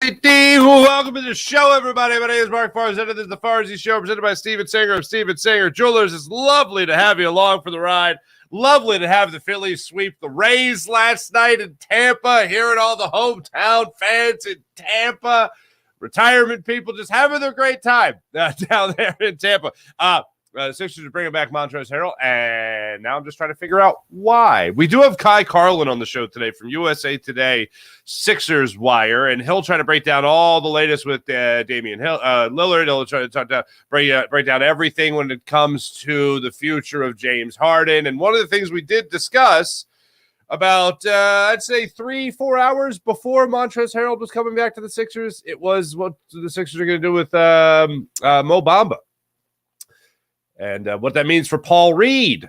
Welcome to the show, everybody. My name is Mark Farzyshow. This is the Farzyshow presented by Steven Singer of Steven Singer Jewelers. It's lovely to have you along for the ride. Lovely to have the Phillies sweep the Rays last night in Tampa, hearing all the hometown fans in Tampa, retirement people just having their great time down there in Tampa. Sixers are bringing back Montrezl Harrell, and now I'm just trying to figure out why. We do have Carlin on the show today from USA Today, Sixers Wire, and he'll try to break down all the latest with Damian Lillard. He'll try to break down everything when it comes to the future of James Harden. And one of the things we did discuss about, I'd say 3-4 hours before Montrezl Harrell was coming back to the Sixers, it was what the Sixers are going to do with Mo Bamba. And what that means for Paul Reed.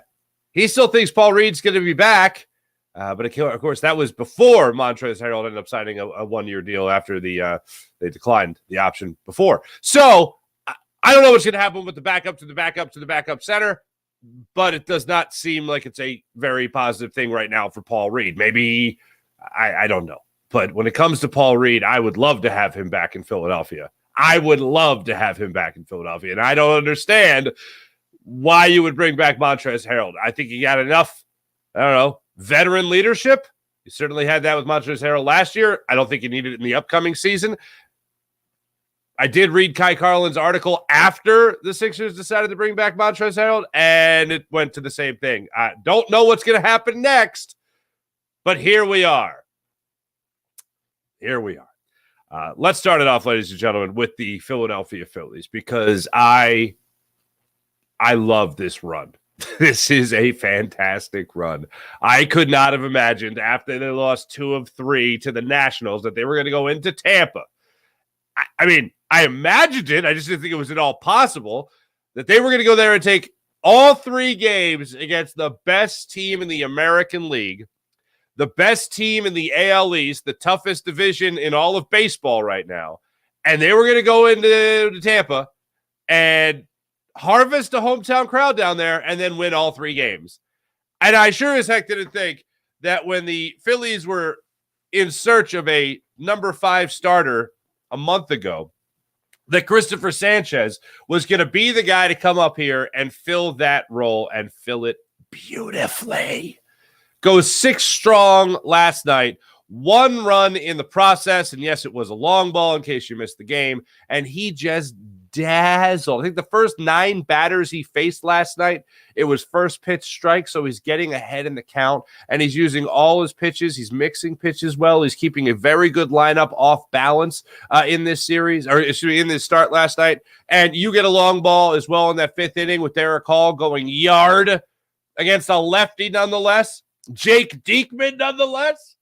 He still thinks Paul Reed's going to be back. But of course, that was before Montrezl Harrell ended up signing a one-year deal after they declined the option before. So I don't know what's going to happen with the backup to the backup to the backup center, but it does not seem like it's a very positive thing right now for Paul Reed. Maybe, I don't know. But when it comes to Paul Reed, I would love to have him back in Philadelphia. I would love to have him back in Philadelphia. And I don't understand why you would bring back Montrezl Harrell. I think he got enough, veteran leadership. You certainly had that with Montrezl Harrell last year. I don't think you needed it in the upcoming season. I did read Carlin's article after the Sixers decided to bring back Montrezl Harrell, and it went to the same thing. I don't know what's going to happen next, but here we are. Let's start it off, ladies and gentlemen, with the Philadelphia Phillies, because I love this run. This is a fantastic run. I could not have imagined after they lost 2 of 3 to the Nationals that they were going to go into Tampa. I mean, I imagined it. I just didn't think it was at all possible that they were going to go there and take all 3 games against the best team in the American League, the best team in the AL East, the toughest division in all of baseball right now. And they were going to go into Tampa and harvest a hometown crowd down there and then win all 3 games. And I sure as heck didn't think that when the Phillies were in search of a number 5 starter a month ago, that Christopher Sanchez was going to be the guy to come up here and fill that role and fill it beautifully. Goes 6 strong last night, 1 run in the process. And yes, it was a long ball in case you missed the game. And he just dazzled. I think the first 9 batters he faced last night, it was first pitch strike, so he's getting ahead in the count, and he's using all his pitches. He's mixing pitches well. He's keeping a very good lineup off balance in this series, or excuse me, in this start last night. And you get a long ball as well in that 5th inning with Derek Hall going yard against a lefty nonetheless, Jake Diekman nonetheless.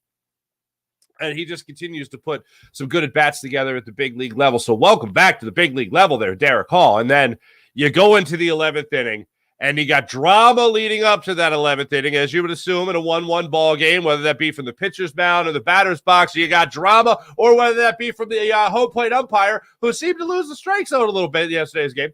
And he just continues to put some good at-bats together at the big league level. So welcome back to the big league level there, Derek Hall. And then you go into the 11th inning, and you got drama leading up to that 11th inning, as you would assume in a 1-1 ball game, whether that be from the pitcher's mound or the batter's box. You got drama, or whether that be from the home plate umpire, who seemed to lose the strike zone a little bit in yesterday's game.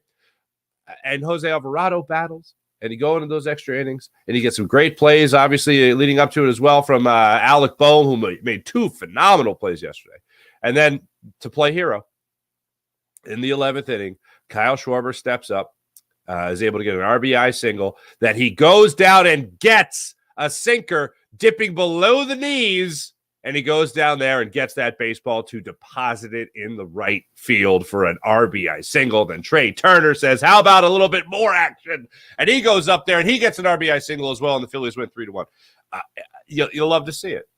And Jose Alvarado battles. And you go into those extra innings, and you get some great plays, obviously, leading up to it as well from Alec Boehm, who made 2 phenomenal plays yesterday. And then to play hero in the 11th inning, Kyle Schwarber steps up, is able to get an RBI single that he goes down and gets a sinker dipping below the knees. And he goes down there and gets that baseball to deposit it in the right field for an RBI single. Then Trey Turner says, how about a little bit more action? And he goes up there and he gets an RBI single as well, and the Phillies win 3-1. You'll love to see it.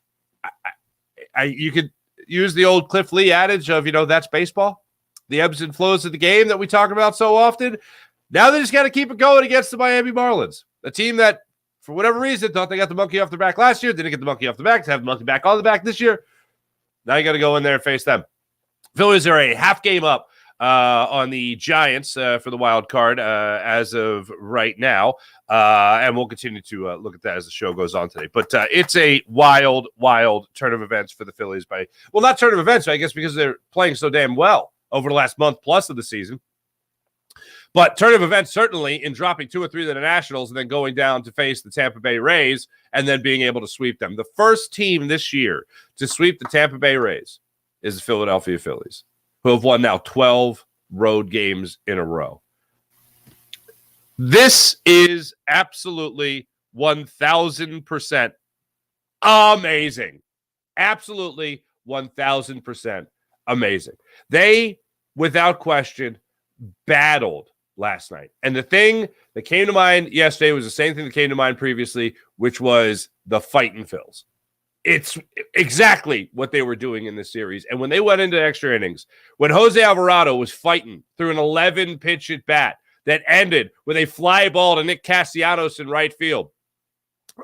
You could use the old Cliff Lee adage of, that's baseball. The ebbs and flows of the game that we talk about so often. Now they just got to keep it going against the Miami Marlins, a team that, for whatever reason, thought they got the monkey off their back last year. Didn't get the monkey off the back. To have the monkey back on the back this year. Now you got to go in there and face them. Phillies are a half game up on the Giants for the wild card as of right now. And we'll continue to look at that as the show goes on today. But it's a wild, wild turn of events for the Phillies. Not turn of events, I guess, because they're playing so damn well over the last month plus of the season. But turn of events, certainly, in dropping 2 or 3 of the Nationals and then going down to face the Tampa Bay Rays and then being able to sweep them. The first team this year to sweep the Tampa Bay Rays is the Philadelphia Phillies, who have won now 12 road games in a row. This is absolutely 1,000% amazing. Absolutely 1,000% amazing. They, without question, battled last night. And the thing that came to mind yesterday was the same thing that came to mind previously, which was the fighting Phils. It's exactly what they were doing in this series. And when they went into extra innings, when Jose Alvarado was fighting through an 11-pitch at bat that ended with a fly ball to Nick Castellanos in right field,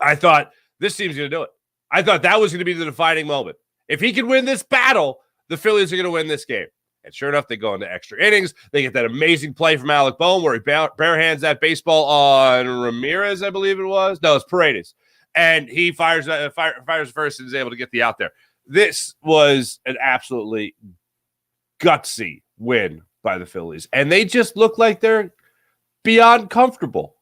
I thought, this team's going to do it. I thought that was going to be the defining moment. If he can win this battle, the Phillies are going to win this game. And sure enough, they go into extra innings. They get that amazing play from Alec Boehm where he barehands that baseball on Ramirez, I believe it was. No, it's Paredes. And he fires first and is able to get the out there. This was an absolutely gutsy win by the Phillies. And they just look like they're beyond comfortable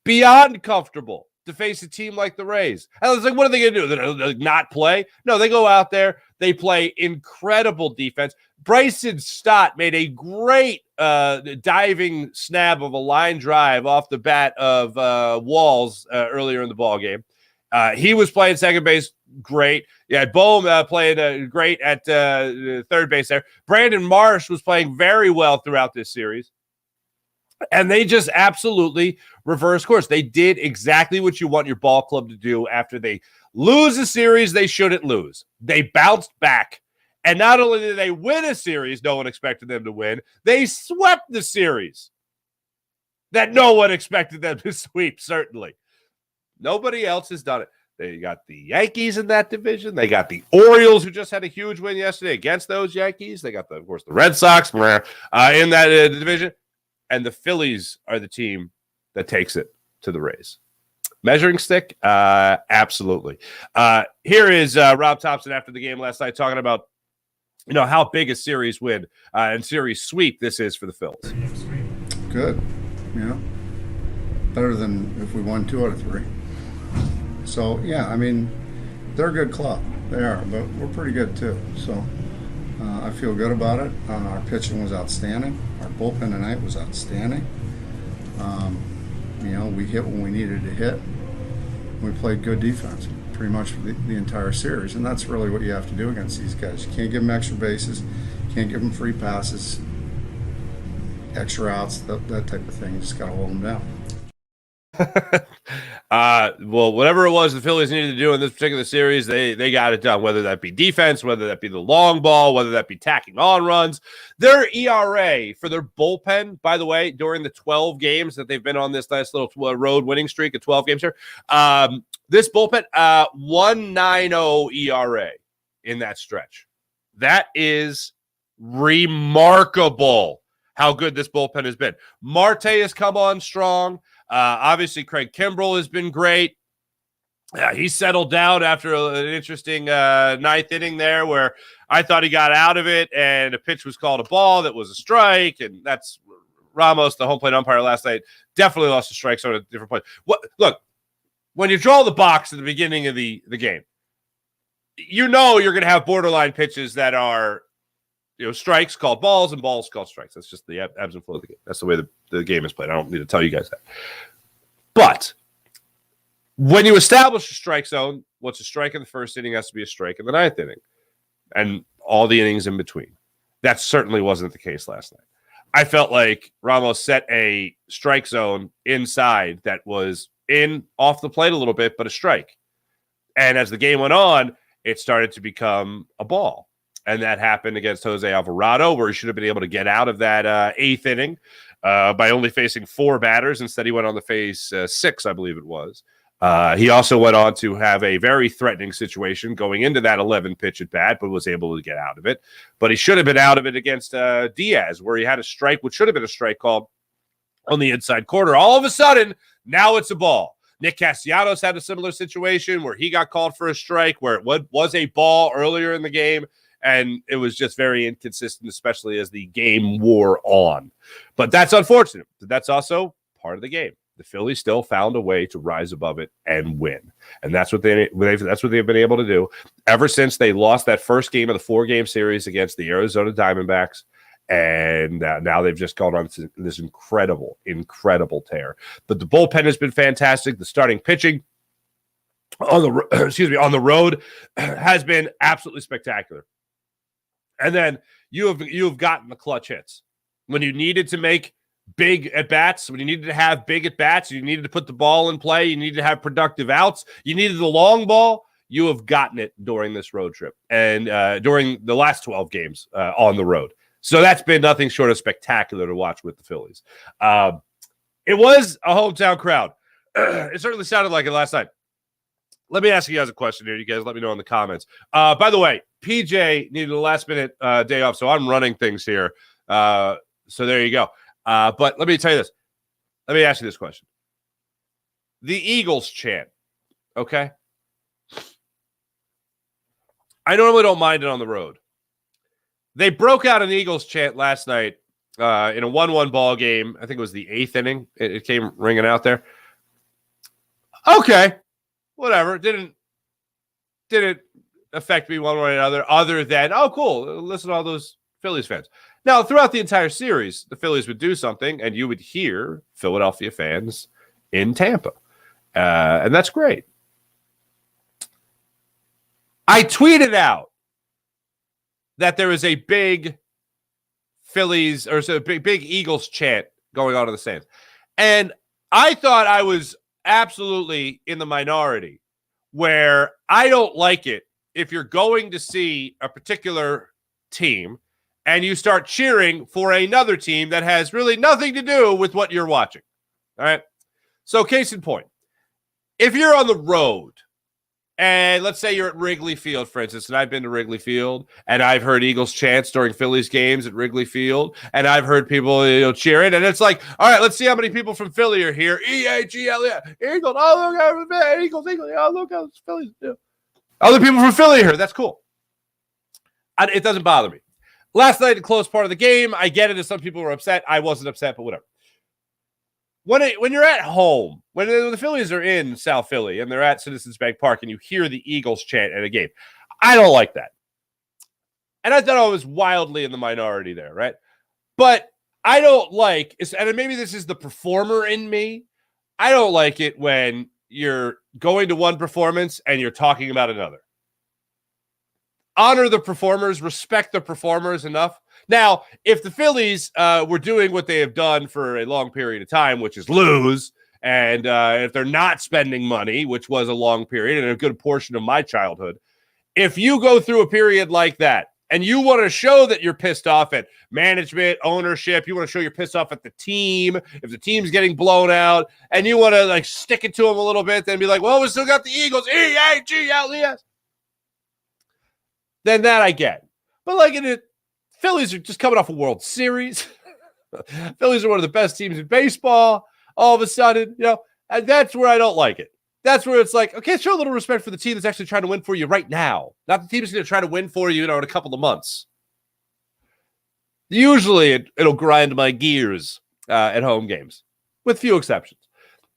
to face a team like the Rays. I was like, what are they going to do? They're not play? No, they go out there. They play incredible defense. Bryson Stott made a great diving snap of a line drive off the bat of Walls earlier in the ball game. He was playing second base great. Yeah, Boehm playing great at third base there. Brandon Marsh was playing very well throughout this series. And they just absolutely reverse course. They did exactly what you want your ball club to do after they lose a series they shouldn't lose. They bounced back. And not only did they win a series no one expected them to win, they swept the series that no one expected them to sweep, certainly. Nobody else has done it. They got the Yankees in that division. They got the Orioles, who just had a huge win yesterday against those Yankees. They got, of course, the Red Sox in that division. And the Phillies are the team that takes it to the Rays. Measuring stick? Absolutely. Here is Rob Thompson after the game last night talking about, how big a series win and series sweep this is for the Phils. Good. Better than if we won 2 out of 3. So, yeah, they're a good club. They are, but we're pretty good too. So I feel good about it. Our pitching was outstanding. Our bullpen tonight was outstanding. We hit when we needed to hit. We played good defense pretty much for the entire series, and that's really what you have to do against these guys. You can't give them extra bases, you can't give them free passes, extra outs, that type of thing. You just got to hold them down. Well, whatever it was the Phillies needed to do in this particular series, they got it done, whether that be defense, whether that be the long ball, whether that be tacking on runs. Their ERA for their bullpen, by the way, during the 12 games that they've been on this nice little road winning streak of 12 games here, this bullpen, 1.90 ERA in that stretch. That is remarkable how good this bullpen has been. Marte has come on strong. Obviously, Craig Kimbrell has been great. He settled down after an interesting ninth inning there where I thought he got out of it and a pitch was called a ball that was a strike. And that's Ramos, the home plate umpire last night, definitely lost a strike zone at a different point. Look, when you draw the box at the beginning of the game, you're going to have borderline pitches that are strikes called balls and balls called strikes. That's just the ebbs and flow of the game. That's the way the game is played. I don't need to tell you guys that. But when you establish a strike zone, what's a strike in the first inning has to be a strike in the ninth inning and all the innings in between. That certainly wasn't the case last night. I felt like Ramos set a strike zone inside that was off the plate a little bit, but a strike. And as the game went on, it started to become a ball. And that happened against Jose Alvarado, where he should have been able to get out of that eighth inning by only facing 4 batters. Instead, he went on to face 6, I believe it was. He also went on to have a very threatening situation going into that 11-pitch at bat, but was able to get out of it. But he should have been out of it against Diaz, where he had a strike, which should have been a strike called on the inside corner. All of a sudden, now it's a ball. Nick Castellanos had a similar situation where he got called for a strike, where it was a ball earlier in the game. And it was just very inconsistent, especially as the game wore on. But that's unfortunate. That's also part of the game. the Phillies still found a way to rise above it and win. And that's what they've been able to do ever since they lost that first game of the 4-game series against the Arizona Diamondbacks. And now they've just gone on this incredible tear. But the bullpen has been fantastic. The starting pitching on the road has been absolutely spectacular. And then you have gotten the clutch hits when you needed to make big at bats, when you needed to have big at bats, you needed to put the ball in play, you needed to have productive outs, you needed the long ball. You have gotten it during this road trip and during the last 12 games on the road. So that's been nothing short of spectacular to watch with the Phillies. It was a hometown crowd. It certainly sounded like it last night. Let me ask you guys a question here. You guys let me know in the comments. By the way, PJ needed a last-minute day off, so I'm running things here. So there you go. But let me tell you this. Let me ask you this question. The Eagles chant, okay? I normally don't mind it on the road. They broke out an Eagles chant last night in a 1-1 ball game. I think it was the 8th inning. It came ringing out there. Okay, whatever. Didn't affect me one way or another, other than, oh, cool, listen to all those Phillies fans. Now, throughout the entire series, the Phillies would do something, and you would hear Philadelphia fans in Tampa. And that's great. I tweeted out that there is a big Phillies, or so big Eagles chant going on in the stands. And I thought I was absolutely in the minority, where I don't like it if you're going to see a particular team and you start cheering for another team that has really nothing to do with what you're watching. All right? So case in point, if you're on the road, and let's say you're at Wrigley Field, for instance, and I've been to Wrigley Field, and I've heard Eagles chants during Phillies games at Wrigley Field, and I've heard people cheering, and it's like, all right, let's see how many people from Philly are here. E-A-G-L-E, Eagles, oh, look, Eagles, oh, look how Phillies do. Other people from Philly are here. That's cool. It doesn't bother me. Last night, the close part of the game, I get it if some people were upset. I wasn't upset, but whatever. When you're at home, when the Phillies are in South Philly and they're at Citizens Bank Park and you hear the Eagles chant at a game, I don't like that. And I thought I was wildly in the minority there, right? But I don't like, and maybe this is the performer in me, I don't like it when you're going to one performance and you're talking about another. Honor the performers, respect the performers enough. Now, if the Phillies were doing what they have done for a long period of time, which is lose, and if they're not spending money, which was a long period and a good portion of my childhood, if you go through a period like that and you want to show that you're pissed off at management, ownership, you want to show you're pissed off at the team, if the team's getting blown out, and you want to like stick it to them a little bit, then be like, well, we still got the Eagles, E-A-G-L-E-S. Then that I get. But like in it, Phillies are just coming off a World Series. Phillies are one of the best teams in baseball. All of a sudden, and that's where I don't like it. That's where it's like, okay, show a little respect for the team that's actually trying to win for you right now. Not the team that's going to try to win for you, in a couple of months. Usually, it'll grind my gears at home games, with few exceptions.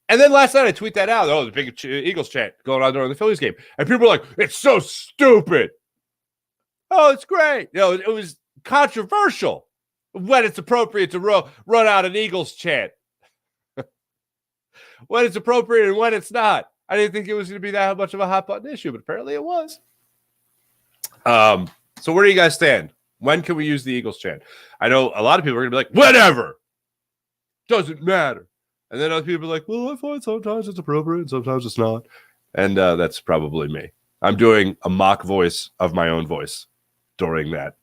And then last night, I tweet that out. Oh, the big Eagles chant going on during the Phillies game. And people were like, it's so stupid. Oh, it's great. It was controversial when it's appropriate to run out an Eagles chant. When it's appropriate and when it's not. I didn't think it was going to be that much of a hot button issue, but apparently it was. So where do you guys stand? When can we use the Eagles chant? I know a lot of people are going to be like, whatever. Doesn't matter. And then other people are like, well, I find sometimes it's appropriate and sometimes it's not. And that's probably me. I'm doing a mock voice of my own voice during that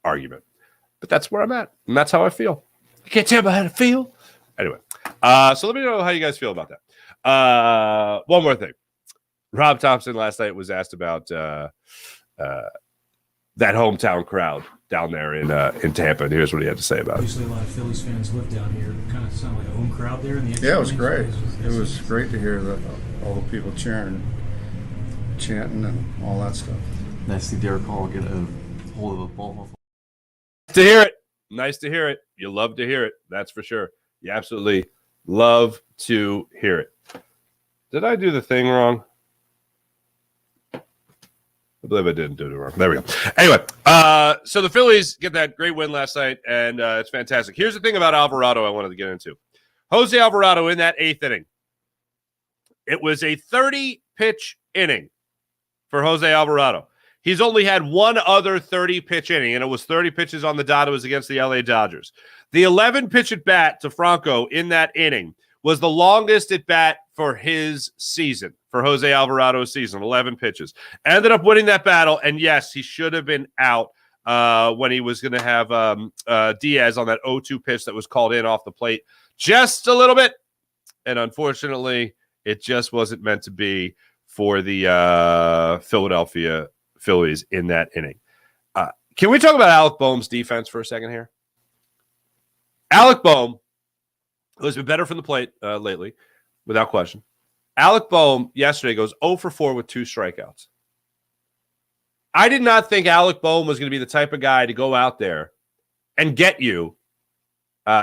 argument. But that's where I'm at. And that's how I feel. I can't tell you how to feel. Anyway, so let me know how you guys feel about that. One more thing. Rob Thompson last night was asked about that hometown crowd down there in Tampa, and here's what he had to say about it. Usually a lot of Phillies fans live down here. It kind of sound like a home crowd there. Yeah, it was great. It was great to hear all the people cheering, chanting, and all that stuff. Nice to see Derek Hall get a hold of a ball. To hear it. Nice to hear it. You love to hear it. That's for sure. You absolutely Love to hear it. Did I do the thing wrong? I believe I didn't do it wrong. There we go. Anyway, so the Phillies get that great win last night, and it's fantastic. Here's the thing about Alvarado I wanted to get into. Jose Alvarado in that 8th inning. It was a 30-pitch inning for Jose Alvarado. He's only had one other 30-pitch inning, and it was 30 pitches on the dot. It was against the LA Dodgers. The 11-pitch at-bat to Franco in that inning was the longest at-bat for his season, for Jose Alvarado's season, 11 pitches. Ended up winning that battle, and yes, he should have been out when he was going to have Diaz on that 0-2 pitch that was called in off the plate just a little bit. And unfortunately, it just wasn't meant to be for the Philadelphia Phillies in that inning. Can we talk about Alec Boehm's defense for a second here? Alec Boehm, who has been better from the plate lately, without question. Alec Boehm yesterday goes 0 for 4 with 2 strikeouts. I did not think Alec Boehm was going to be the type of guy to go out there and get you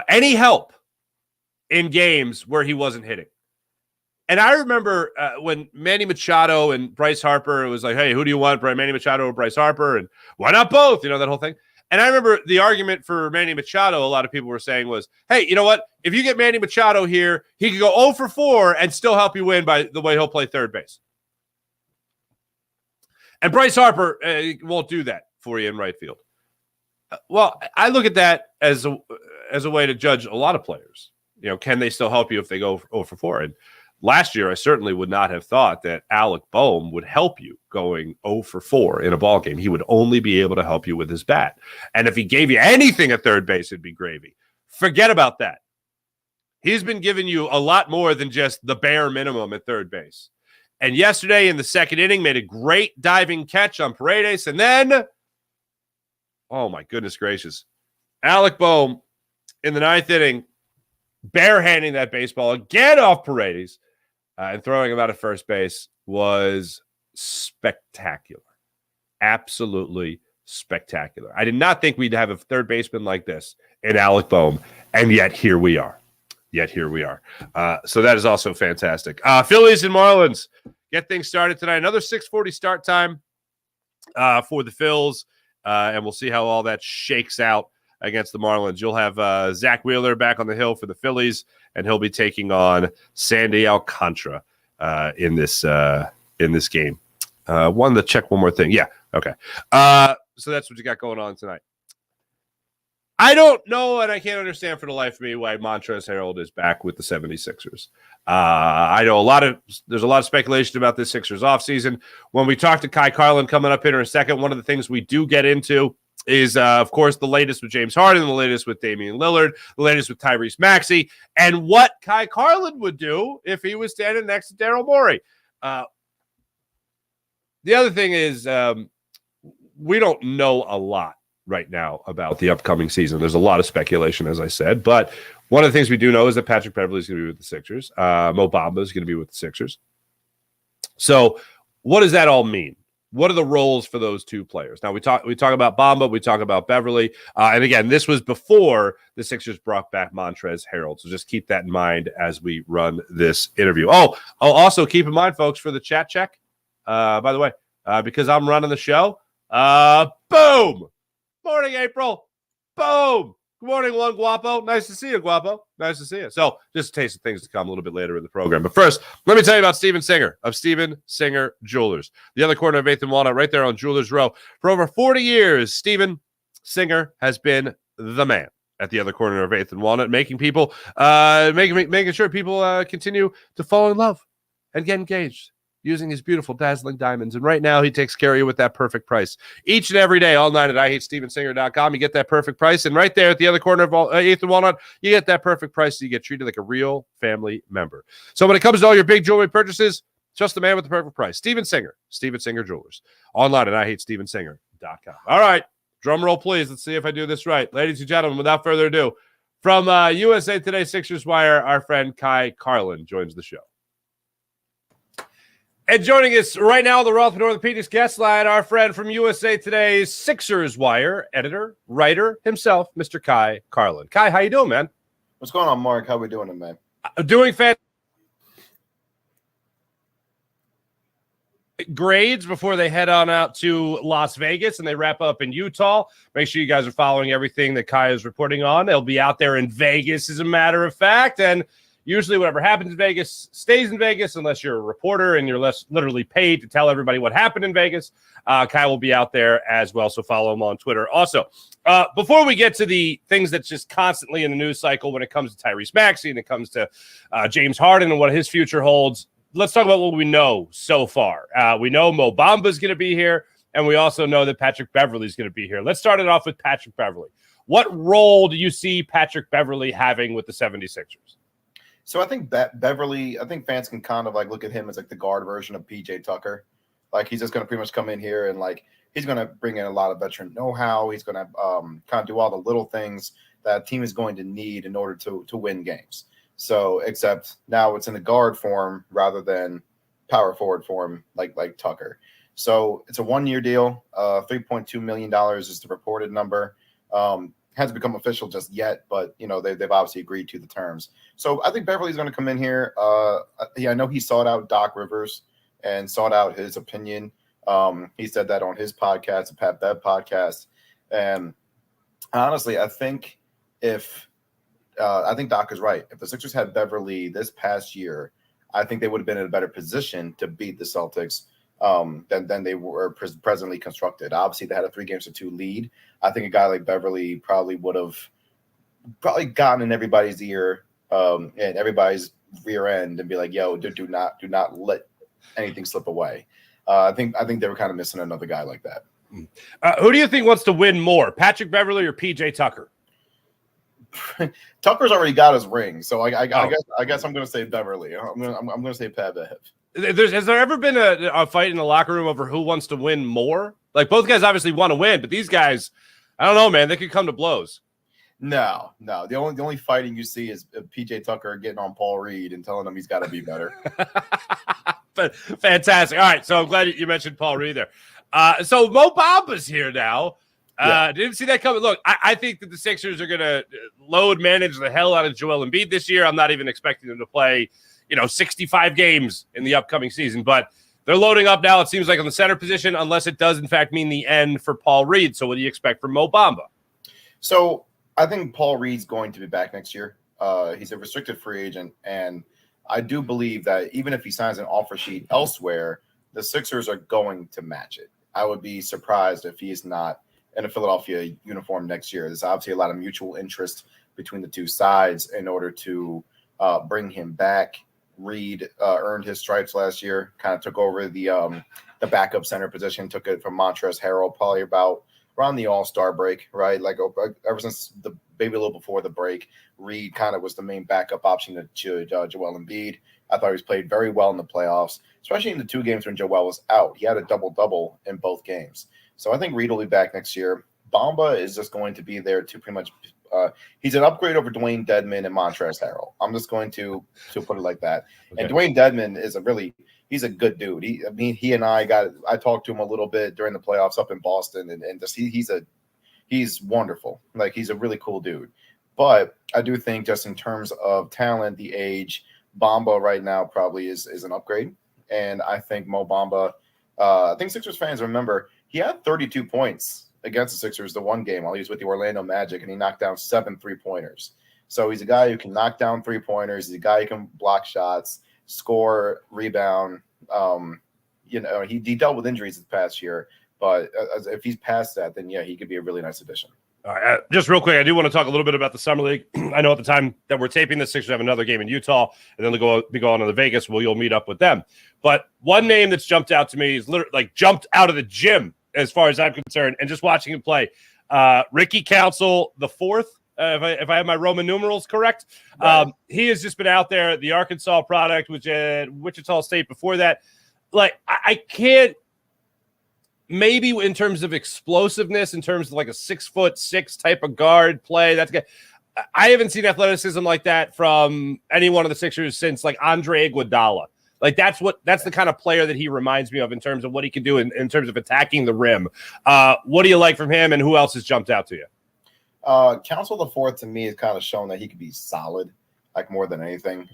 any help in games where he wasn't hitting. And I remember when Manny Machado and Bryce Harper, it was like, hey, who do you want, Manny Machado or Bryce Harper? And why not both? You know, that whole thing. And I remember the argument for Manny Machado, a lot of people were saying was, hey, you know what? If you get Manny Machado here, he could go 0 for 4 and still help you win by the way he'll play third base. And Bryce Harper won't do that for you in right field. Well, I look at that as a way to judge a lot of players. You know, can they still help you if they go 0 for 4? And last year, I certainly would not have thought that Alec Boehm would help you going 0 for 4 in a ball game. He would only be able to help you with his bat. And if he gave you anything at third base, it'd be gravy. Forget about that. He's been giving you a lot more than just the bare minimum at third base. And yesterday in the 2nd inning, made a great diving catch on Paredes. And then, oh my goodness gracious, Alec Boehm in the 9th inning, barehanding that baseball again off Paredes and throwing him out at first base was spectacular. Absolutely spectacular. I did not think we'd have a third baseman like this in Alec Boehm, and yet here we are. So that is also fantastic. Phillies and Marlins get things started tonight. Another 6:40 start time for the Phils, and we'll see how all that shakes out against the Marlins. You'll have Zach Wheeler back on the hill for the Phillies, and he'll be taking on Sandy Alcantara in this game. Wanted to check one more thing. Yeah, okay. So that's what you got going on tonight. I don't know, and I can't understand for the life of me why Montrezl Harrell is back with the 76ers. I know there's a lot of speculation about this Sixers offseason. When we talk to Kai Carlin coming up here in a second, one of the things we do get into is, of course, the latest with James Harden, the latest with Damian Lillard, the latest with Tyrese Maxey, and what Kai Carlin would do if he was standing next to Daryl Morey. The other thing is we don't know a lot right now about the upcoming season. There's a lot of speculation, as I said, but one of the things we do know is that Patrick Beverley is going to be with the Sixers. Mo Bamba is going to be with the Sixers. So what does that all mean? What are the roles for those two players? Now, we talk about Bamba, we talk about Beverley, and again, this was before the Sixers brought back Montrezl Harrell, so just keep that in mind as we run this interview. Also keep in mind, folks, for the chat check, by the way, because I'm running the show, boom! Morning, April. Boom. Good morning, Juan Guapo. Nice to see you, Guapo. Nice to see you. So just a taste of things to come a little bit later in the program. But first, let me tell you about Steven Singer of Steven Singer Jewelers, the other corner of 8th and Walnut, right there on Jewelers Row. For over 40 years, Steven Singer has been the man at the other corner of 8th and Walnut, making people, making sure people continue to fall in love and get engaged using his beautiful, dazzling diamonds. And right now, he takes care of you with that perfect price. Each and every day, all night at IHateStevenSinger.com, you get that perfect price. And right there at the other corner of 8th and Walnut, you get that perfect price so you get treated like a real family member. So when it comes to all your big jewelry purchases, just the man with the perfect price. Steven Singer, Steven Singer Jewelers. Online at IHateStevenSinger.com. All right, drum roll, please. Let's see if I do this right. Ladies and gentlemen, without further ado, from USA Today Sixers Wire, our friend Kai Carlin joins the show. And joining us right now on the Roth Orthopedics guest line, our friend from USA Today's Sixers Wire, editor, writer himself, Mr. Kai Carlin. Kai, how you doing, man? What's going on, Mark? How we doing, man? Doing fan grades before they head on out to Las Vegas and they wrap up in Utah. Make sure you guys are following everything that Kai is reporting on. They'll be out there in Vegas, as a matter of fact, and usually whatever happens in Vegas stays in Vegas unless you're a reporter and you're literally paid to tell everybody what happened in Vegas. Kai will be out there as well, so follow him on Twitter. Also, before we get to the things that's just constantly in the news cycle when it comes to Tyrese Maxey and it comes to James Harden and what his future holds, let's talk about what we know so far. We know Mo Bamba is going to be here, and we also know that Patrick Beverley is going to be here. Let's start it off with Patrick Beverley. What role do you see Patrick Beverley having with the 76ers? So I think Beverley, I think fans can kind of like look at him as like the guard version of PJ Tucker. Like he's just going to pretty much come in here and like he's going to bring in a lot of veteran know-how. He's going to kind of do all the little things that a team is going to need in order to win games. So, except now it's in the guard form rather than power forward form, like Tucker. So it's a 1-year deal. $3.2 million is the reported number. Hasn't become official just yet, but they've obviously agreed to the terms. So I think Beverly's going to come in here. I know he sought out Doc Rivers and sought out his opinion. He said that on his podcast, the Pat Bev podcast. And honestly, I think Doc is right. If the Sixers had Beverly this past year, I think they would have been in a better position to beat the Celtics than they were presently constructed. Obviously, they had a 3-2 lead. I think a guy like Beverly probably would have gotten in everybody's ear and everybody's rear end and be like, "Yo, do not let anything slip away." I think they were kind of missing another guy like that. Who do you think wants to win more, Patrick Beverley or PJ Tucker? Tucker's already got his ring, so I guess I'm going to say Beverly. I'm going to say Pat Bev. Has there ever been a fight in the locker room over who wants to win more? Like both guys obviously want to win, but these guys, I don't know, man. They could come to blows. No. The only fighting you see is PJ Tucker getting on Paul Reed and telling him he's got to be better. But fantastic. All right, so I'm glad you mentioned Paul Reed there. So Mo Bamba's here now. Didn't see that coming. Look, I think that the Sixers are going to load manage the hell out of Joel Embiid this year. I'm not even expecting them to play, 65 games in the upcoming season, but they're loading up now. It seems like on the center position, unless it does in fact mean the end for Paul Reed. So what do you expect from Mo Bamba? So I think Paul Reed's going to be back next year. He's a restricted free agent, and I do believe that even if he signs an offer sheet elsewhere, the Sixers are going to match it. I would be surprised if he's not in a Philadelphia uniform next year. There's obviously a lot of mutual interest between the two sides in order to bring him back. Reed earned his stripes last year, kind of took over the backup center position, took it from Montrezl Harrell probably about around the All-Star break, right? Like ever since maybe a little before the break, Reed kind of was the main backup option to Joel Embiid. I thought he's played very well in the playoffs, especially in the 2 games when Joel was out. He had a double-double in both games. So I think Reed will be back next year. Bamba is just going to be there to pretty much he's an upgrade over Dwayne Dedmon and Montrezl Harrell. I'm just going to put it like that. Okay. And Dwayne Dedmon is he's a good dude. He and I talked to him a little bit during the playoffs up in Boston, and just he's wonderful. Like he's a really cool dude. But I do think just in terms of talent, the age, Bamba right now probably is an upgrade. And I think Mo Bamba, I think Sixers fans remember he had 32 points against the Sixers the one game while he was with the Orlando Magic, and he knocked down 7 3-pointers. So he's a guy who can knock down 3-pointers. He's a guy who can block shots, score, rebound. He dealt with injuries this past year, but if he's past that, then yeah, he could be a really nice addition. All right, just real quick, I do want to talk a little bit about the Summer League. I know at the time that we're taping this, Sixers have another game in Utah, and then they'll be going to Vegas. Well, you'll meet up with them. But one name that's jumped out to me is literally like jumped out of the gym as far as I'm concerned, and just watching him play. Ricky Council the fourth, if I have my Roman numerals correct. Right. He has just been out there, the Arkansas product, which at Wichita State before that. Like, I can't, maybe in terms of explosiveness, in terms of like a 6'6" type of guard play, that's good. I haven't seen athleticism like that from any one of the Sixers since like Andre Iguodala. Like that's the kind of player that he reminds me of in terms of what he can do in terms of attacking the rim. What do you like from him, and who else has jumped out to you? Council the fourth to me has kind of shown that he could be solid. like more than anything.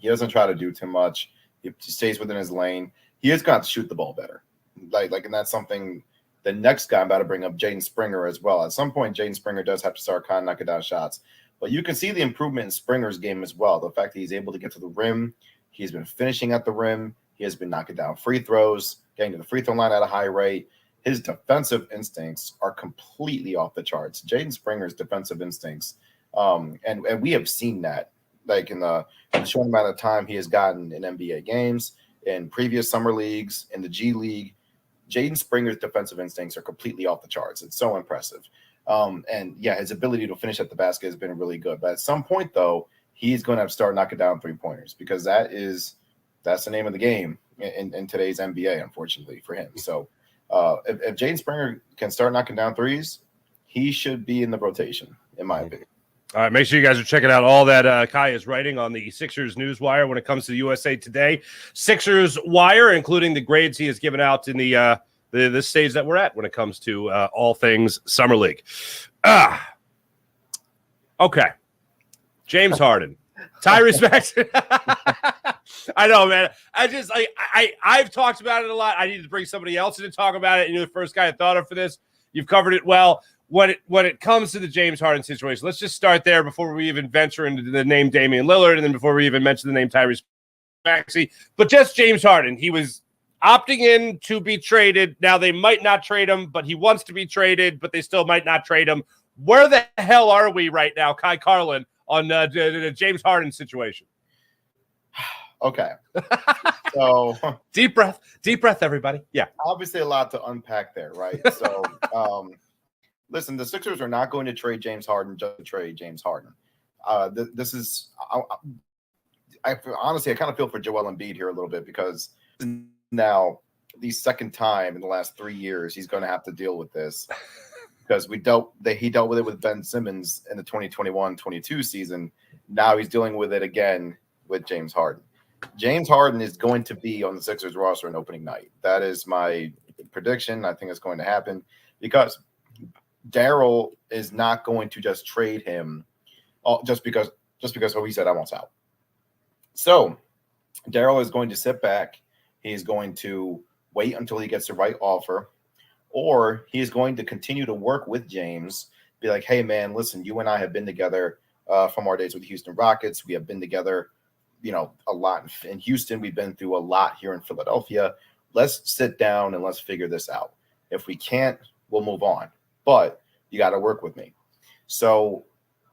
He doesn't try to do too much. He stays within his lane. He is going to shoot the ball better. And that's something. The next guy I'm about to bring up, Jaden Springer, as well. At some point, Jaden Springer does have to start kind of knocking down shots. But you can see the improvement in Springer's game as well. The fact that he's able to get to the rim. He's been finishing at the rim. He has been knocking down free throws, getting to the free throw line at a high rate. His defensive instincts are completely off the charts. Jaden Springer's defensive instincts, and we have seen that, like in the short amount of time he has gotten in NBA games, in previous summer leagues, in the G League. Jaden Springer's defensive instincts are completely off the charts. It's so impressive. And yeah, his ability to finish at the basket has been really good. But at some point, though, he's going to have to start knocking down three-pointers, because that's the name of the game in today's NBA, unfortunately, for him. So if Jaden Springer can start knocking down threes, he should be in the rotation, in my opinion. All right, make sure you guys are checking out all that Kai is writing on the Sixers Newswire when it comes to the USA Today. Sixers Wire, including the grades he has given out in the stage that we're at when it comes to all things Summer League. Okay. James Harden. Tyrese Maxey. I know, man. I've talked about it a lot. I need to bring somebody else in to talk about it. And you're the first guy I thought of for this. You've covered it well. When it comes to the James Harden situation, let's just start there before we even venture into the name Damian Lillard, and then before we even mention the name Tyrese Maxey. But just James Harden, he was opting in to be traded. Now they might not trade him, but he wants to be traded, but they still might not trade him. Where the hell are we right now, Kai Carlin, on the James Harden situation? Okay. So deep breath, everybody. Yeah. Obviously a lot to unpack there, right? So listen, the Sixers are not going to trade James Harden just to trade James Harden. This is honestly, I kind of feel for Joel Embiid here a little bit, because now the second time in the last 3 years he's going to have to deal with this, because he dealt with it with Ben Simmons in the 2021-22 season. Now he's dealing with it again with James Harden. James Harden is going to be on the Sixers roster on opening night. That is my prediction. I think it's going to happen, because Daryl is not going to just trade him just because he said I want out. So Daryl is going to sit back. He's going to wait until he gets the right offer, or he's going to continue to work with James, be like, hey, man, listen, you and I have been together from our days with the Houston Rockets. We have been together, a lot in Houston. We've been through a lot here in Philadelphia. Let's sit down and let's figure this out. If we can't, we'll move on. But you got to work with me. So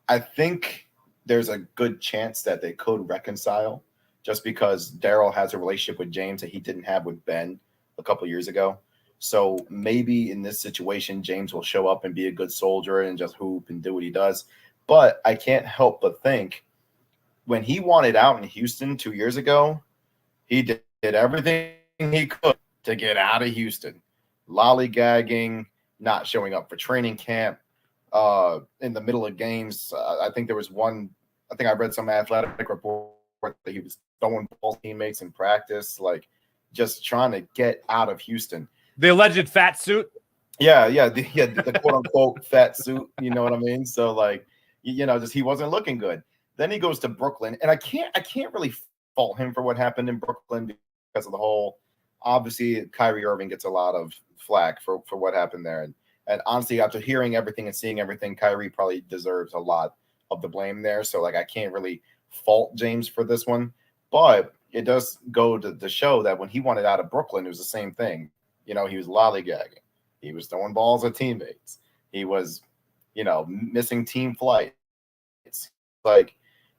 I think there's a good chance that they could reconcile, just because Daryl has a relationship with James that he didn't have with Ben a couple years ago. So maybe in this situation, James will show up and be a good soldier and just hoop and do what he does. But I can't help but think, when he wanted out in Houston 2 years ago, he did everything he could to get out of Houston. Lollygagging, not showing up for training camp, in the middle of games. I think there was one, I think I read some athletic report that he was throwing balls teammates in practice, like just trying to get out of Houston. The alleged fat suit? Yeah, the quote-unquote fat suit, you know what I mean? So, like, just he wasn't looking good. Then he goes to Brooklyn, and I can't really fault him for what happened in Brooklyn, because of the whole, obviously Kyrie Irving gets a lot of flack for what happened there. And honestly, after hearing everything and seeing everything, Kyrie probably deserves a lot of the blame there. So, like, I can't really fault James for this one. But it does go to show that when he wanted out of Brooklyn, it was the same thing. He was lollygagging. He was throwing balls at teammates. He was, missing team flights. Like,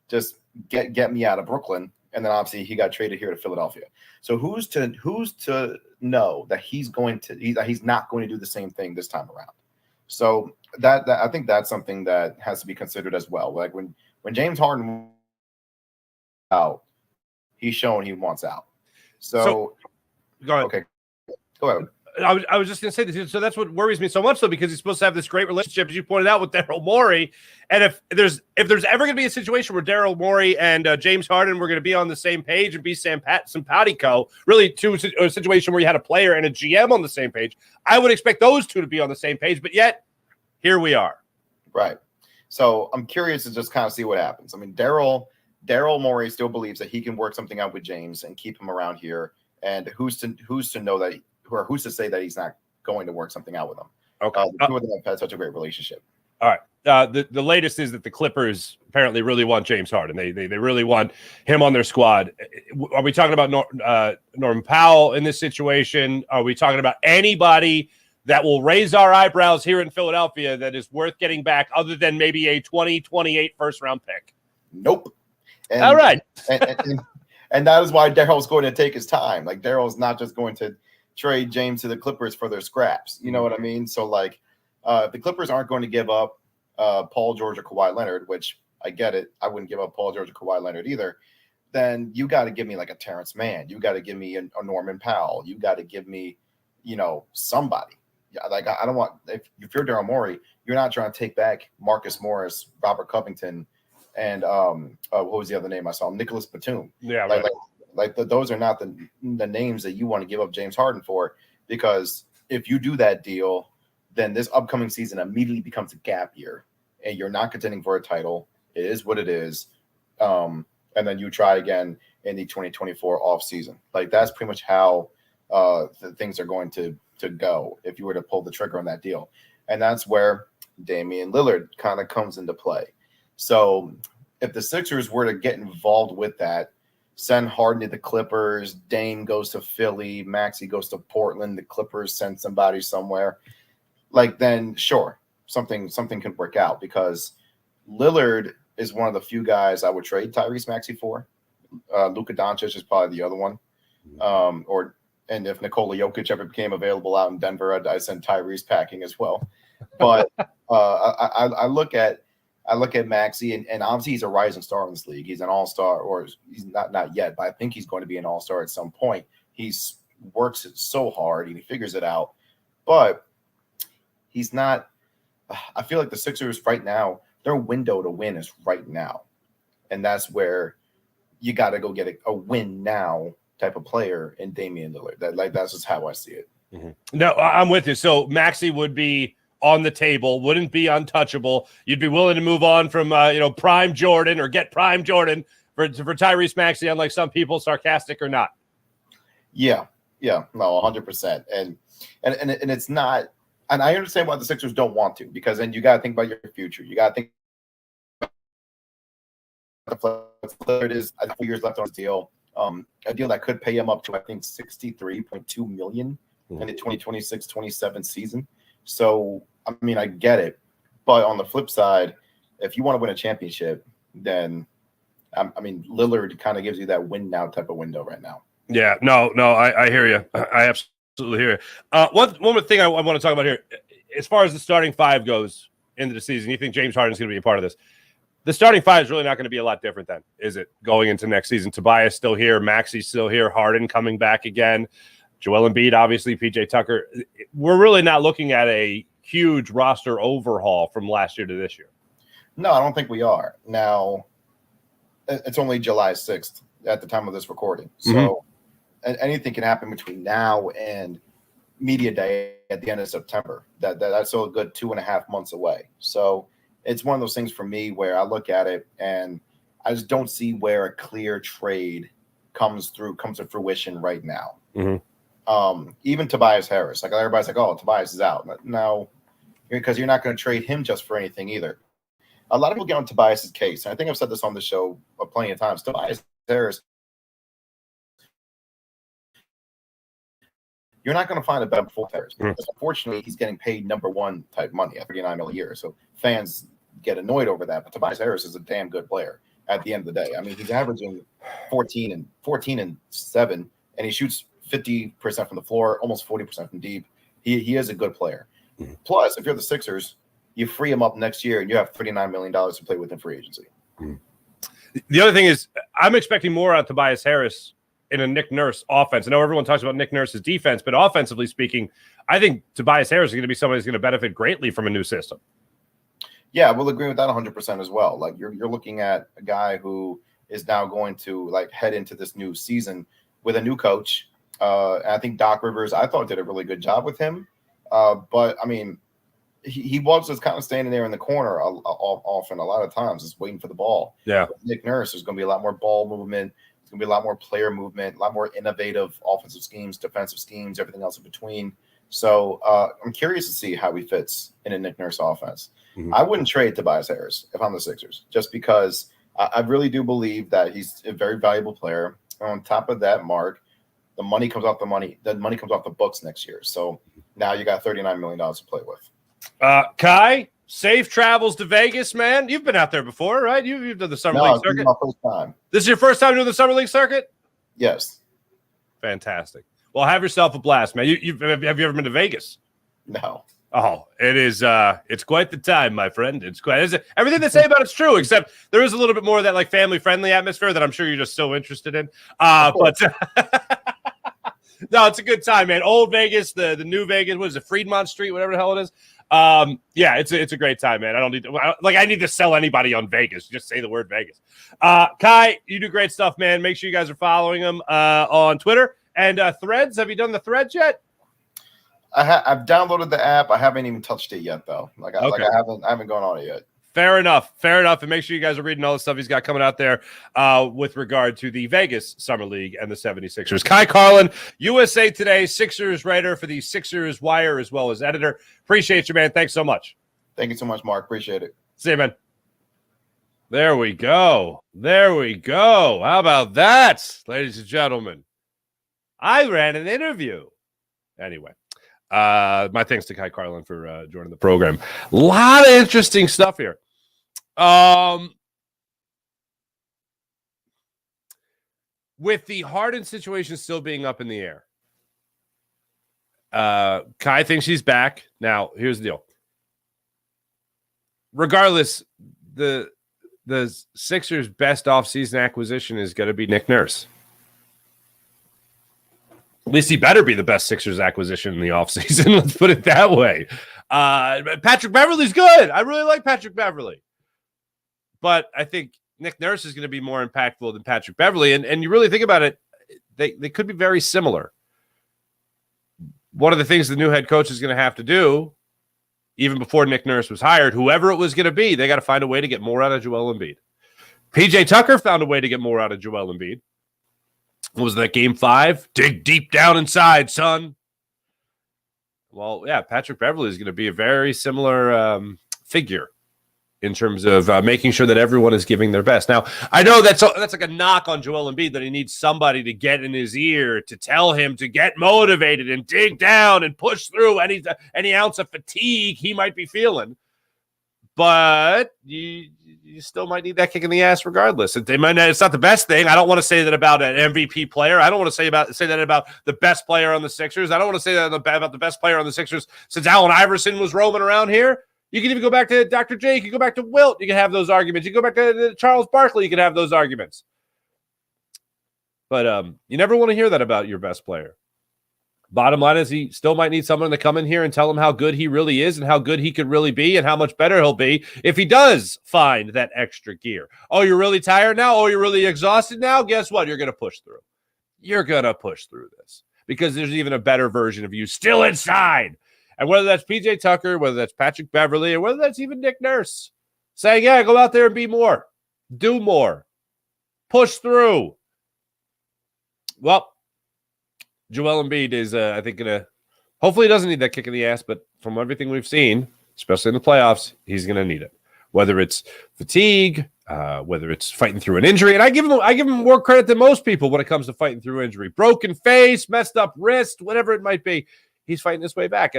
just get me out of Brooklyn. And then obviously he got traded here to Philadelphia. So who's to know that he's not going to do the same thing this time around? So that I think that's something that has to be considered as well. Like when James Harden out, he's showing he wants out. So go ahead. Okay, go ahead. I was just going to say this. So that's what worries me so much, though, because he's supposed to have this great relationship, as you pointed out, with Daryl Morey. And if there's ever going to be a situation where Daryl Morey and James Harden were going to be on the same page and be simpatico, really to a situation where you had a player and a GM on the same page, I would expect those two to be on the same page. But yet, here we are. Right. So I'm curious to just kind of see what happens. I mean, Daryl Daryl Morey still believes that he can work something out with James and keep him around here. And who's to know that, or who's to say that he's not going to work something out with him? Okay. The two of them have had such a great relationship. All right. The latest is that the Clippers apparently really want James Harden. They really want him on their squad. Are we talking about Norman Powell in this situation? Are we talking about anybody that will raise our eyebrows here in Philadelphia that is worth getting back other than maybe a 2028 first-round pick? Nope. And, all right. and that is why Daryl's going to take his time. Like, Daryl's not just going to trade James to the Clippers for their scraps. You know what I mean? So, like, if the Clippers aren't going to give up Paul George or Kawhi Leonard, which I get it, I wouldn't give up Paul George or Kawhi Leonard either, then you got to give me like a Terrence Mann. You got to give me a Norman Powell. You got to give me, somebody. Yeah, like, I don't want, if you're Daryl Morey, you're not trying to take back Marcus Morris, Robert Covington, and what was the other name I saw? Nicholas Batum. Yeah, those are not the names that you want to give up James Harden for, because if you do that deal, then this upcoming season immediately becomes a gap year, and you're not contending for a title. It is what it is. And then you try again in the 2024 offseason. Like, that's pretty much how the things are going to go if you were to pull the trigger on that deal. And that's where Damian Lillard kind of comes into play. So if the Sixers were to get involved with that, send Harden to the Clippers, Dame goes to Philly, Maxey goes to Portland, the Clippers send somebody somewhere, like, then sure, something can work out, because Lillard is one of the few guys I would trade Tyrese Maxey for. Luka Doncic is probably the other one. And if Nikola Jokic ever became available out in Denver, I'd send Tyrese packing as well. But I look at Maxey, and obviously he's a rising star in this league. He's an all-star, or he's not yet, but I think he's going to be an all-star at some point. He's works it so hard, and he figures it out. But he's not – I feel like the Sixers right now, their window to win is right now. And that's where you got to go get a win now type of player in Damian Lillard. That's just how I see it. Mm-hmm. No, I'm with you. So Maxey would be on the table, wouldn't be untouchable. You'd be willing to move on from prime Jordan, or get prime Jordan for Tyrese Maxey, unlike some people, sarcastic or not. Yeah, no, 100%. And it's not, and I understand why the Sixers don't want to, because then you got to think about your future. You got to think it is 4 years left on his deal. A deal that could pay him up to, I think, $63.2 million in the 2026-27 season. So, I mean, I get it. But on the flip side, if you want to win a championship, then, Lillard kind of gives you that win now type of window right now. Yeah, no, I hear you. I absolutely hear you. One more thing I want to talk about here. As far as the starting five goes into the season, you think James Harden's going to be a part of this? The starting five is really not going to be a lot different then, is it, going into next season? Tobias still here, Maxey's still here, Harden coming back again, Joel Embiid, obviously, PJ Tucker. We're really not looking at a huge roster overhaul from last year to this year. No, I don't think we are. Now, it's only July 6th at the time of this recording. So anything can happen between now and media day at the end of September. That's still a good 2.5 months away. So it's one of those things for me where I look at it and I just don't see where a clear trade comes to fruition right now. Even Tobias Harris, like, everybody's like, oh, Tobias is out. No, because you're not going to trade him just for anything either. A lot of people get on Tobias's case, and I think I've said this on the show plenty of times. Tobias Harris, you're not going to find a better full Harris. Unfortunately, he's getting paid number one type money at $39 million a year. So fans get annoyed over that. But Tobias Harris is a damn good player at the end of the day. I mean, he's averaging 14 and 7, and he shoots 50% from the floor, almost 40% from deep. He is a good player. Plus, if you're the Sixers, you free him up next year, and you have $39 million to play with in free agency. The other thing is, I'm expecting more out of Tobias Harris in a Nick Nurse offense. I know everyone talks about Nick Nurse's defense, but offensively speaking, I think Tobias Harris is going to be somebody who's going to benefit greatly from a new system. Yeah, we'll agree with that 100% as well. Like, you're looking at a guy who is now going to, like, head into this new season with a new coach. And I think Doc Rivers, I thought, did a really good job with him. But I mean, he was just kind of standing there in the corner often, a lot of times, just waiting for the ball. Yeah. With Nick Nurse, there's going to be a lot more ball movement. There's going to be a lot more player movement, a lot more innovative offensive schemes, defensive schemes, everything else in between. So I'm curious to see how he fits in a Nick Nurse offense. Mhm. I wouldn't trade Tobias Harris if I'm the Sixers, just because I really do believe that he's a very valuable player. And on top of that, Mark, the money comes off the books next year. So now you got $39 million to play with. Kai, safe travels to Vegas, man. You've been out there before, right? You've done the summer league This is circuit. my first time. This is your first time doing the summer league circuit? Yes. Fantastic. Well, have yourself a blast, man. Have you ever been to Vegas? No. Oh, it is. It's quite the time, my friend. Everything they say about it's true, except there is a little bit more of that like family friendly atmosphere that I'm sure you're just so interested in. But no, it's a good time, man. Old Vegas, the new Vegas, what is it, Fremont Street, whatever the hell it is. Yeah, it's a great time, man. I need to sell anybody on Vegas. Just say the word Vegas. Kai, you do great stuff, man. Make sure you guys are following him on Twitter and Threads. Have you done the Threads yet? I've downloaded the app. I haven't even touched it yet, though. I haven't gone on it yet. Fair enough. And make sure you guys are reading all the stuff he's got coming out there with regard to the Vegas Summer League and the 76ers. Kai Carlin, USA Today Sixers writer for the Sixers Wire as well as editor. Appreciate you, man. Thanks so much. Thank you so much, Mark. Appreciate it. See you, man. There we go. How about that, ladies and gentlemen? I ran an interview. Anyway. My thanks to Kai Carlin for joining the program. A lot of interesting stuff here. With the Harden situation still being up in the air, Kai thinks he's back. Now, here's the deal. Regardless, the Sixers' best offseason acquisition is going to be Nick Nurse. At least he better be the best Sixers acquisition in the offseason. Let's put it that way. Patrick Beverley's good. I really like Patrick Beverley. But I think Nick Nurse is going to be more impactful than Patrick Beverley. And you really think about it, they could be very similar. One of the things the new head coach is going to have to do, even before Nick Nurse was hired, whoever it was going to be, they got to find a way to get more out of Joel Embiid. PJ Tucker found a way to get more out of Joel Embiid. What was that, game 5? Dig deep down inside, son. Well, yeah, Patrick Beverley is going to be a very similar figure in terms of making sure that everyone is giving their best. Now, I know that's like a knock on Joel Embiid, that he needs somebody to get in his ear to tell him to get motivated and dig down and push through any ounce of fatigue he might be feeling. But you still might need that kick in the ass regardless. It's not the best thing. I don't want to say that about an MVP player. I don't want to say that about the best player on the Sixers. I don't want to say that about the best player on the Sixers since Allen Iverson was roaming around here. You can even go back to Dr. J. You can go back to Wilt. You can have those arguments. You can go back to Charles Barkley. You can have those arguments. But you never want to hear that about your best player. Bottom line is he still might need someone to come in here and tell him how good he really is and how good he could really be and how much better he'll be if he does find that extra gear. Oh, you're really tired now? Oh, you're really exhausted now? Guess what? You're going to push through. You're going to push through this because there's even a better version of you still inside. And whether that's PJ Tucker, whether that's Patrick Beverley, or whether that's even Nick Nurse saying, yeah, go out there and be more, do more, push through. Well, Joel Embiid is, I think, going to – hopefully he doesn't need that kick in the ass, but from everything we've seen, especially in the playoffs, he's going to need it. Whether it's fatigue, whether it's fighting through an injury. And I give him more credit than most people when it comes to fighting through injury. Broken face, messed up wrist, whatever it might be. He's fighting his way back.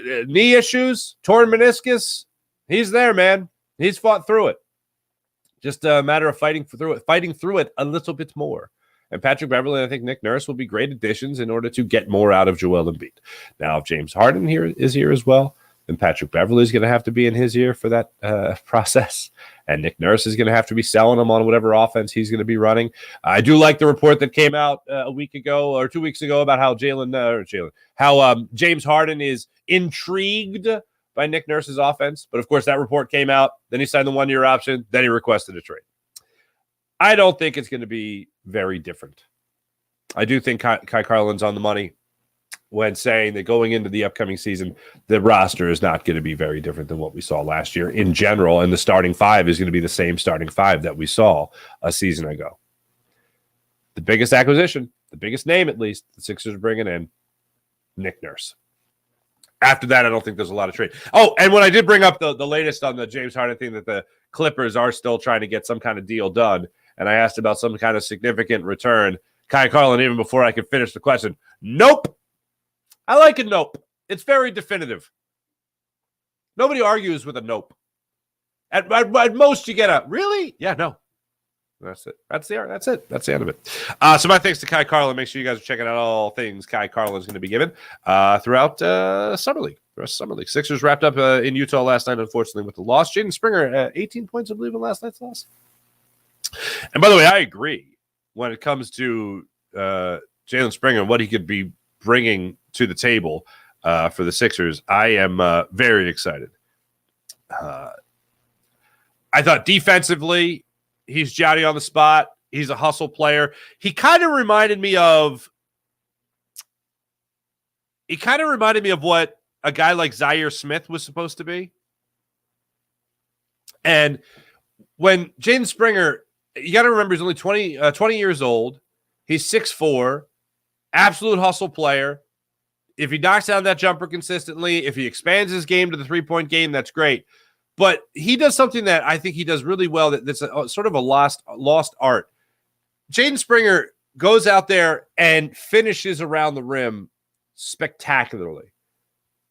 Knee issues, torn meniscus. He's there, man. He's fought through it. Just a matter of fighting through it a little bit more. And Patrick Beverley and I think Nick Nurse will be great additions in order to get more out of Joel Embiid. Now, if James Harden is here as well, then Patrick Beverley is going to have to be in his ear for that process. And Nick Nurse is going to have to be selling him on whatever offense he's going to be running. I do like the report that came out a week ago or 2 weeks ago about how James Harden is intrigued by Nick Nurse's offense. But, of course, that report came out. Then he signed the one-year option. Then he requested a trade. I don't think it's going to be very different. I do think Kai Carlin's on the money. when saying that going into the upcoming season, the roster is not going to be very different than what we saw last year in general, and the starting five is going to be the same starting five that we saw a season ago. The biggest acquisition, the biggest name at least, the Sixers are bringing in Nick Nurse. After that, I don't think there's a lot of trade. Oh, and when I did bring up the latest on the James Harden thing, that the Clippers are still trying to get some kind of deal done, and I asked about some kind of significant return, Kai Carlin, even before I could finish the question, nope. I like a nope. It's very definitive. Nobody argues with a nope. At most, you get a really? Yeah, no. That's it. That's it. That's the end of it. So my thanks to Kai Carlin. Make sure you guys are checking out all things Kai Carlin is going to be given throughout Summer League. The rest of Summer League. Sixers wrapped up in Utah last night, unfortunately, with the loss. Jaden Springer, 18 points, I believe, in last night's loss. And by the way, I agree when it comes to Jalen Springer and what he could be bringing to the table for the Sixers. I am very excited. I thought defensively, he's Johnny on the spot. He's a hustle player. He kind of reminded me of what a guy like Zaire Smith was supposed to be. And when Jaden Springer, you got to remember he's only 20 years old. He's 6'4", absolute hustle player. If he knocks down that jumper consistently, if he expands his game to the three-point game, that's great. But he does something that I think he does really well that's sort of a lost art. Jaden Springer goes out there and finishes around the rim spectacularly.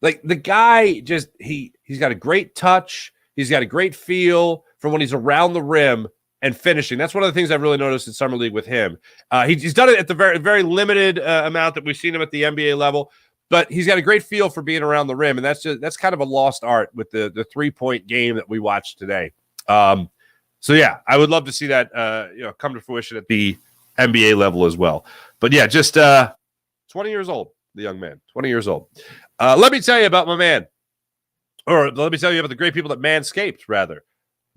Like, the guy just he's got a great touch. He's got a great feel for when he's around the rim and finishing. That's one of the things I've really noticed in Summer League with him. He's done it at the very, very limited amount that we've seen him at the NBA level, but he's got a great feel for being around the rim, and that's kind of a lost art with the 3-point game that we watched today. So yeah, I would love to see that come to fruition at the NBA level as well. But yeah, just 20 years old, the young man, 20 years old. Let me tell you about my man, or let me tell you about the great people at Manscaped, rather.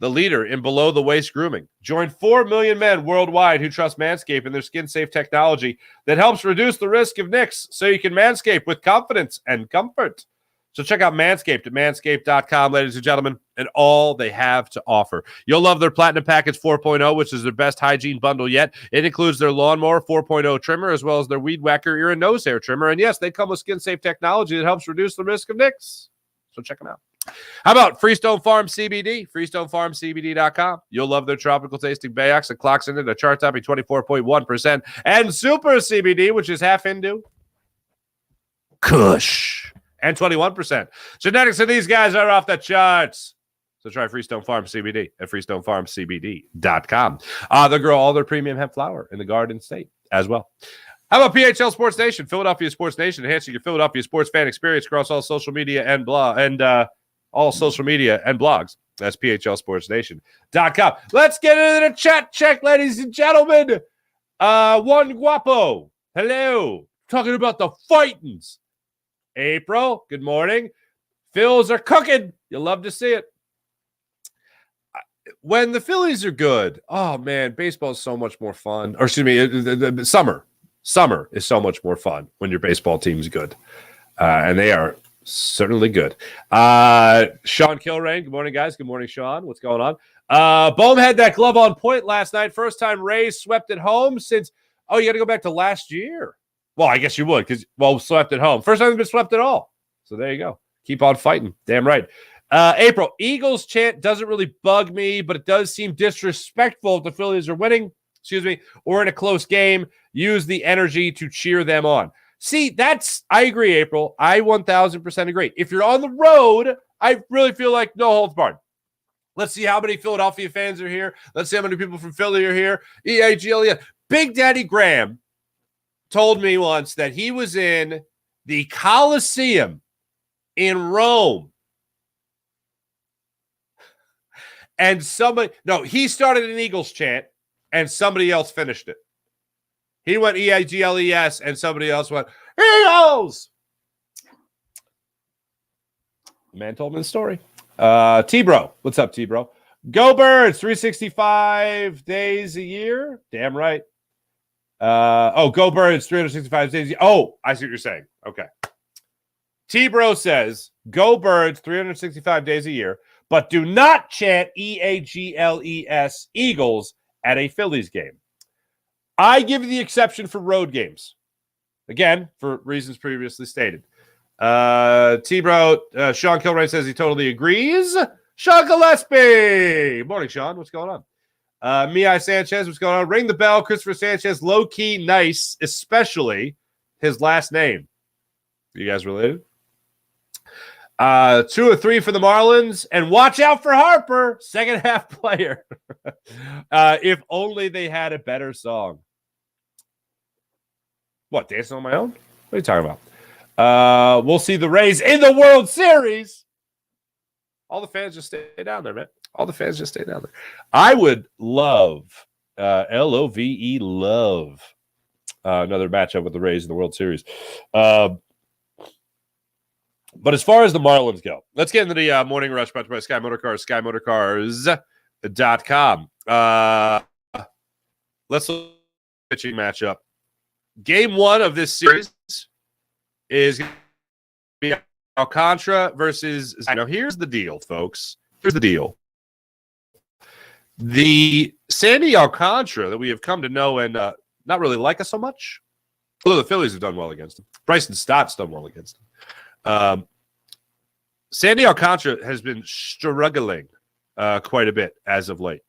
The leader in below-the-waist grooming. Join 4 million men worldwide who trust Manscaped and their skin-safe technology that helps reduce the risk of nicks so you can manscape with confidence and comfort. So check out Manscaped at manscaped.com, ladies and gentlemen, and all they have to offer. You'll love their Platinum Package 4.0, which is their best hygiene bundle yet. It includes their Lawnmower 4.0 trimmer as well as their Weed Whacker ear and nose hair trimmer. And yes, they come with skin-safe technology that helps reduce the risk of nicks. So check them out. How about Freestone Farm CBD? FreestoneFarmCBD.com. You'll love their tropical tasting Bayox that clocks into the chart topping 24.1%. And Super CBD, which is half Hindu, Kush, and 21%. Genetics of these guys are off the charts. So try Freestone Farm CBD at FreestoneFarmCBD.com. They'll grow all their premium hemp flower in the Garden State as well. How about PHL Sports Nation? Philadelphia Sports Nation, enhancing your Philadelphia sports fan experience across all social media and blogs. That's PHLSportsNation.com. Let's get into the chat check, ladies and gentlemen. One Guapo. Hello. Talking about the fightins. April, good morning. Phils are cooking. You'll love to see it. When the Phillies are good, oh, man, baseball is so much more fun. Or excuse me, summer. Summer is so much more fun when your baseball team's good. And they are certainly good. Sean Kilrain, good morning, guys. Good morning, Sean. What's going on? Bohm had that glove on point last night. First time Rays swept at home since, you got to go back to last year. Well, I guess you would because, swept at home. First time they've been swept at all. So there you go. Keep on fighting. Damn right. April, Eagles chant doesn't really bug me, but it does seem disrespectful if the Phillies are winning, or in a close game. Use the energy to cheer them on. See, I agree, April. I 1,000% agree. If you're on the road, I really feel like no holds barred. Let's see how many Philadelphia fans are here. Let's see how many people from Philly are here. EAGLES. Big Daddy Graham told me once that he was in the Colosseum in Rome. And he started an Eagles chant, and somebody else finished it. He went EAGLES, and somebody else went, Eagles! The man told me the story. T-Bro. What's up, T-Bro? Go Birds, 365 days a year. Damn right. Go Birds, 365 days. Oh, I see what you're saying. Okay. T-Bro says, go Birds 365 days a year, but do not chant EAGLES Eagles at a Phillies game. I give you the exception for road games. Again, for reasons previously stated. T-Bro, Sean Kilray says he totally agrees. Sean Gillespie. Morning, Sean. What's going on? Mihai Sanchez, what's going on? Ring the bell. Christopher Sanchez, low-key nice, especially his last name. You guys related? 2 or 3 for the Marlins. And watch out for Harper, second half player. If only they had a better song. What, Dancing on My Own? What are you talking about? We'll see the Rays in the World Series. All the fans just stay down there, man. All the fans just stay down there. I would love, L-O-V-E, love, another matchup with the Rays in the World Series. But as far as the Marlins go, let's get into the morning rush brought to you by Sky Motorcars, SkyMotorcars.com. Let's look at the pitching matchup. Game 1 of this series is going to be Alcantara versus. Now, here's the deal, folks. Here's the deal. The Sandy Alcantara that we have come to know and not really like us so much, although the Phillies have done well against him. Bryson Stott's done well against him. Sandy Alcantara has been struggling quite a bit as of late.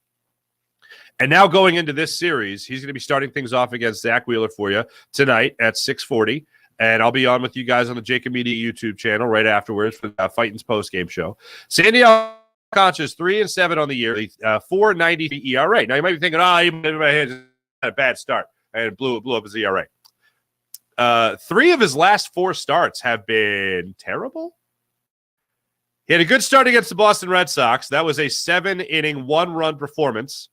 And now going into this series, he's going to be starting things off against Zach Wheeler for you tonight at 6:40. And I'll be on with you guys on the Jacob Media YouTube channel right afterwards for the Fighting's post-game show. Sandy Alcantara is 3-7 on the year, 4.93 ERA. Now, you might be thinking, he had a bad start and blew up his ERA. 3 of his last 4 starts have been terrible. He had a good start against the Boston Red Sox. That was a 7-inning, 1-run performance.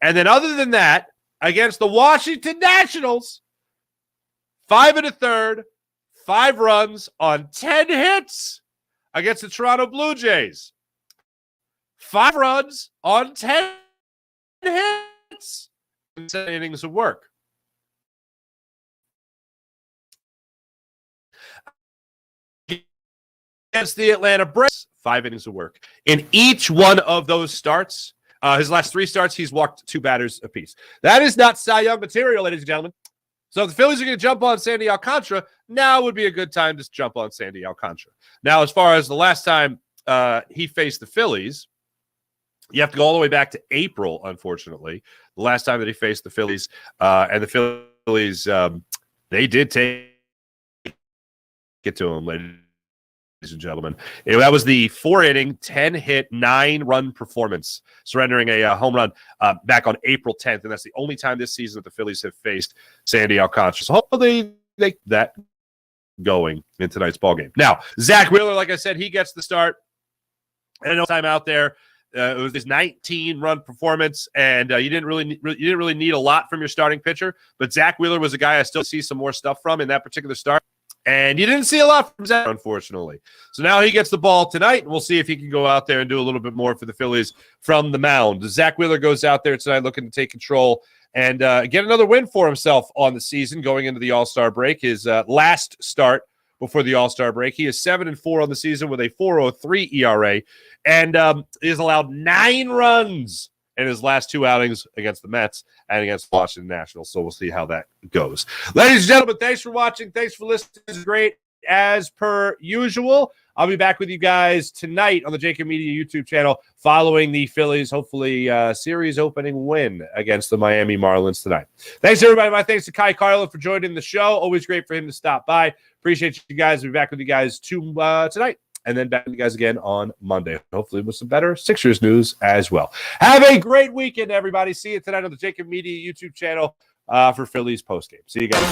And then other than that, against the Washington Nationals, 5 1/3, 5 runs on 10 hits. Against the Toronto Blue Jays, 5 runs on 10 hits. 7 innings of work. Against the Atlanta Braves, 5 innings of work. In each one of those starts, his last 3 starts, he's walked 2 batters apiece. That is not Cy Young material, ladies and gentlemen. So if the Phillies are going to jump on Sandy Alcantara, now would be a good time to jump on Sandy Alcantara. Now, as far as the last time he faced the Phillies, you have to go all the way back to April, unfortunately. The last time that he faced the Phillies, and the Phillies, they did take it to him, ladies and gentlemen. That was the 4-inning, 10-hit, 9-run performance, surrendering a home run back on April 10th, and that's the only time this season that the Phillies have faced Sandy Alcantara. So hopefully they get that going in tonight's ballgame. Now, Zach Wheeler, like I said, he gets the start. And no time out there. It was this 19-run performance, and you didn't really need a lot from your starting pitcher. But Zach Wheeler was a guy I still see some more stuff from in that particular start. And you didn't see a lot from Zach, unfortunately. So now he gets the ball tonight, and we'll see if he can go out there and do a little bit more for the Phillies from the mound. Zach Wheeler goes out there tonight looking to take control and get another win for himself on the season going into the All-Star break. His last start before the All-Star break. He is 7-4 on the season with a 4.03 ERA, and he has allowed 9 runs in his last 2 outings against the Mets and against the Washington Nationals. So we'll see how that goes. Ladies and gentlemen, thanks for watching. Thanks for listening. This is great as per usual. I'll be back with you guys tonight on the Jacob Media YouTube channel following the Phillies, hopefully, series opening win against the Miami Marlins tonight. Thanks, everybody. My thanks to Kai Carlin for joining the show. Always great for him to stop by. Appreciate you guys. I'll be back with you guys tonight. And then back with you guys again on Monday, hopefully with some better Sixers news as well. Have a great weekend, everybody. See you tonight on the Jacob Media YouTube channel for Phillies postgame. See you guys.